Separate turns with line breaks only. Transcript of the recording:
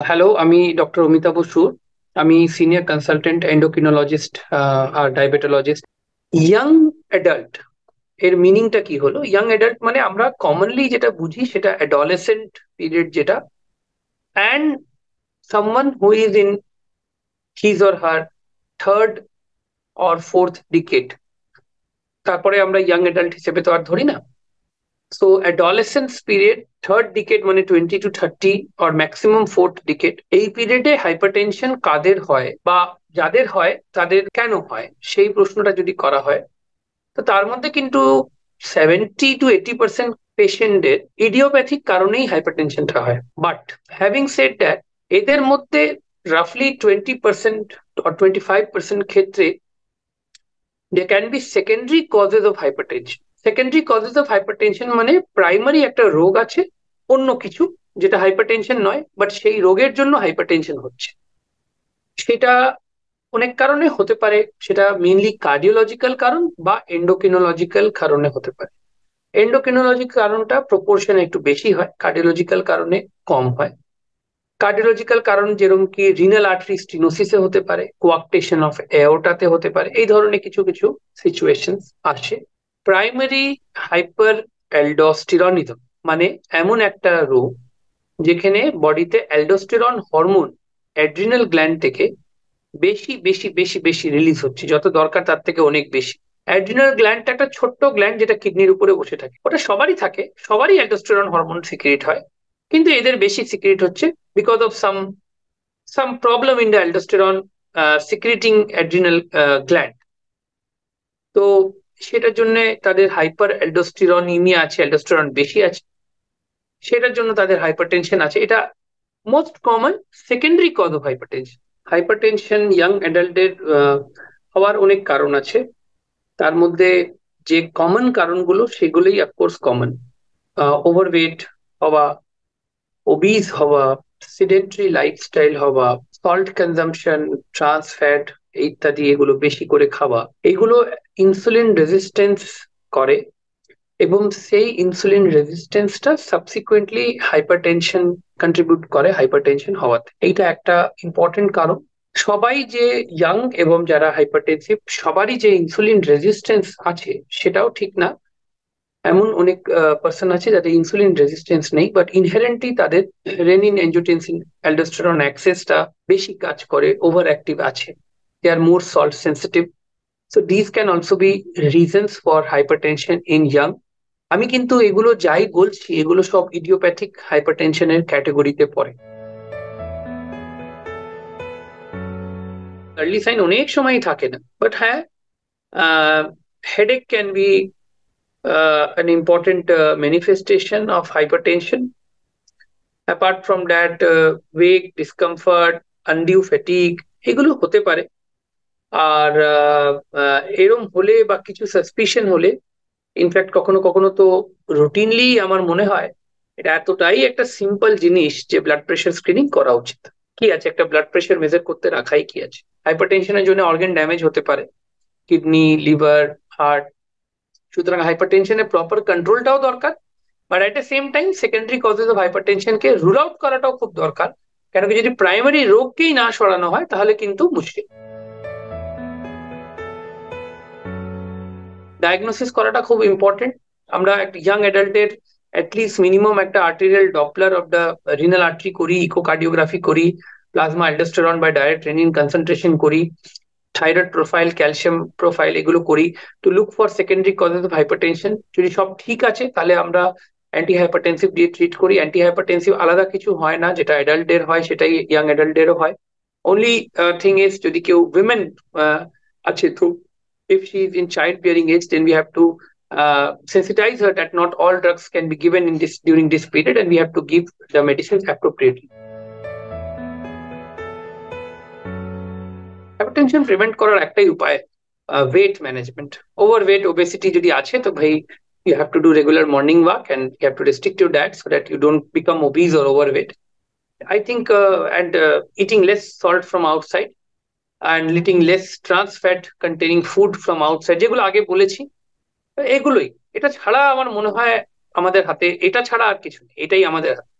Hello, আমি doctor Amitabh বসুর। আমি সিনিয়র কনসালটেন্ট এন্ডোক্রিনোলজিস্ট আর ডায়াবেটোলজিস্ট। ইয়াং অ্যাডাল্ট এর মিনিংটা কি হলো? ইয়াং অ্যাডাল্ট মানে আমরা কমনলি যেটা বুঝি সেটা অ্যাডolescent পিরিয়ড, যেটা and someone who is in his or her third or fourth decade. তারপরে আমরা ইয়াং অ্যাডাল্ট হিসেবে তো আর ধরি না। So adolescence period, third decade মানে 20 to 30 আর ম্যাক্সিমাম ফোর্থ ডিকেড, এই পিরিয়ডে হাইপারটেনশন কাদের হয় বা যাদের হয় তাদের কেন হয়, সেই প্রশ্নটা যদি করা হয়, তো তার মধ্যে কিন্তু 70 to 80% পেশেন্টের ইডিওপ্যাথিক কারণেই হাইপারটেনশনটা হয়। বাট হ্যাভিং সেড দ্যাট, এদের মধ্যে রাফলি 20% or 25% ক্ষেত্রে they can be secondary causes of hypertension. Secondary causes of hypertension মানে প্রাইমারি একটা রোগ আছে, অন্য কিছু, যেটা হাইপারটেনশন নয়, বাট সেই রোগের জন্য হাইপারটেনশন হচ্ছে। সেটা অনেক কারণে হতে পারে, সেটা মেইনলি কার্ডিওলজিক্যাল কারণ বা এন্ডোক্রিনোলজিক্যাল কারণে হতে পারে। এন্ডোক্রিনোলজিক্যাল কারণটা প্রপোর্শনে একটু বেশি হয়, কার্ডিওলজিক্যাল কারণে কম হয়। কার্ডিওলজিক্যাল কারণ যেরকম কি রিনাল আর্টারি স্টিনোসিসে হতে পারে, কোয়াক্টেশন অফ এওর্টাতে হতে পারে, এই ধরনের কিছু কিছু সিচুয়েশন আসে। প্রাইমারি হাইপার অ্যালডোস্টেরনিজম মানে এমন একটা রোগ যেখানে বডিতে অ্যালডোস্টেরন হরমোন অ্যাড্রিনাল গ্ল্যান্ড থেকে বেশি বেশি বেশি বেশি রিলিজ হচ্ছে, যত দরকার তার থেকে অনেক বেশি। অ্যাড্রিনাল গ্ল্যান্ডটা একটা ছোট্ট গ্ল্যান্ড যেটা কিডনির উপরে বসে থাকে, ওটা সবারই থাকে, সবারই অ্যালডোস্টেরন হরমোন সিক্রিয়েট হয়, কিন্তু এদের বেশি সিক্রিয়েট হচ্ছে because of some problem in the aldosterone secreting adrenal gland. তো সেটার জন্য তাদের হাইপার অ্যালডোস্টেরনিমিয়া আছে, অ্যালডোস্টেরন বেশি আছে, সেটার জন্য তাদের হাইপারটেনশন আছে। এটা most common secondary cause of hypertension. Hypertension young অ্যাডাল্টের হওয়ার অনেক কারণ আছে, তার মধ্যে যে কমন কারণগুলো সেগুলোই অফকোর্স কমন: ওভারওয়েট হওয়া, ওবিজ হওয়া, সিডেন্টারি লাইফস্টাইল হওয়া, সল্ট কনজাম্পশন, ট্রান্স ফ্যাট ইত্যাদি এগুলো বেশি করে খাওয়া, এগুলো ইনসুলিন রেজিস্ট্যান্স করে, এবং সেই ইনসুলিন রেজিস্ট্যান্সটা সাবসিকুয়েন্টলি হাইপারটেনশন কন্ট্রিবিউট করে হাইপারটেনশন হওয়াতে। এইটা একটা ইম্পর্টেন্ট কারণ। সবাই যে ইয়াং এবং যারা হাইপারটেনসিভ সবারই যে ইনসুলিন রেজিস্ট্যান্স আছে সেটাও ঠিক না। এমন অনেক পার্সন আছে যাদের ইনসুলিন রেজিস্ট্যান্স নেই, বাট ইনহেরেন্টলি তাদের রেনিন অ্যাঞ্জিওটেনসিন অ্যালডোস্টেরন অ্যাক্সেসটা বেশি কাজ করে, ওভার অ্যাক্টিভ আছে, they are more salt sensitive. So this can also be reasons for hypertension in young. আমি কিন্তু এগুলো যাই বলছি এগুলো সব ইডিওপ্যাথিক হাইপারটেনশনের ক্যাটাগরিতে পড়ে। আর্লি সাইন অনেক সময়ই থাকে না, বাট হ্যাঁ, headache can be an important manifestation of hypertension. Apart from that, weight, discomfort, undue fatigue এগুলো হতে পারে। আর এরম হলে বা কিছু সাসপিশন হলে, ইনফ্যাক্ট কখনো কখনো তো রুটিনলি আমার মনে হয় এটা এতটাই একটা সিম্পল জিনিস যে ব্লাড প্রেশার স্ক্রিনিং করা উচিত। কি আছে, একটা ব্লাড প্রেশার মেজার করতে রাখাই কি আছে? হাইপারটেনশনের জন্য অর্গান ড্যামেজ হতে পারে, কিডনি, লিভার, হার্ট। সুতরাং হাইপারটেনশনের প্রপার কন্ট্রোলটাও দরকার, but at the same time secondary causes of হাইপারটেনশনকে রুল আউট করাটাও খুব দরকার। কেন কি, যদি প্রাইমারি রোগকেই না সরানো হয় তাহলে কিন্তু মুশকিল। ডায়াগনোসিস করাটা খুব ইম্পর্টেন্ট। আমরা একটা ইয়াং অ্যাডাল্টের অ্যাটলিস্ট মিনিমাম একটা arterial Doppler of the renal artery করি, ইকোকার্ডিওগ্রাফি করি, প্লাজমা অ্যালডোস্টেরন বা ডাইরেক্ট রেনিন কনসেন্ট্রেশন করি, থাইরয়েড প্রোফাইল, ক্যালসিয়াম প্রোফাইল, এগুলো করি to look for secondary causes of hypertension. যদি সব ঠিক আছে তাহলে আমরা অ্যান্টি হাইপারটেনসিভ দিয়ে ট্রিট করি। অ্যান্টি হাইপারটেনসিভ আলাদা কিছু হয় না, যেটা অ্যাডাল্টের হয় সেটাই ইয়াং অ্যাডাল্টেরও হয়। অনলি থিং ইজ, যদি কেউ উইমেন আছে তো, if she is in childbearing age, then we have to sensitize her that not all drugs can be given in this during this period, and we have to give the medicines appropriately. Hypertension prevent করার একটাই উপায়, wait management. Overweight, obesity যদি আছে তো ভাই, you have to do regular morning walk and you have to restrict your diet so that you don't become obese or overweight. I think and eating less salt from outside and eating less trans fat containing food from outside, যেগুলো আগে বলেছি, এগুলোই। এটা ছাড়া আমার মনে হয় আমাদের হাতে, এটা ছাড়া আর কিছু নেই, এটাই আমাদের হাতে।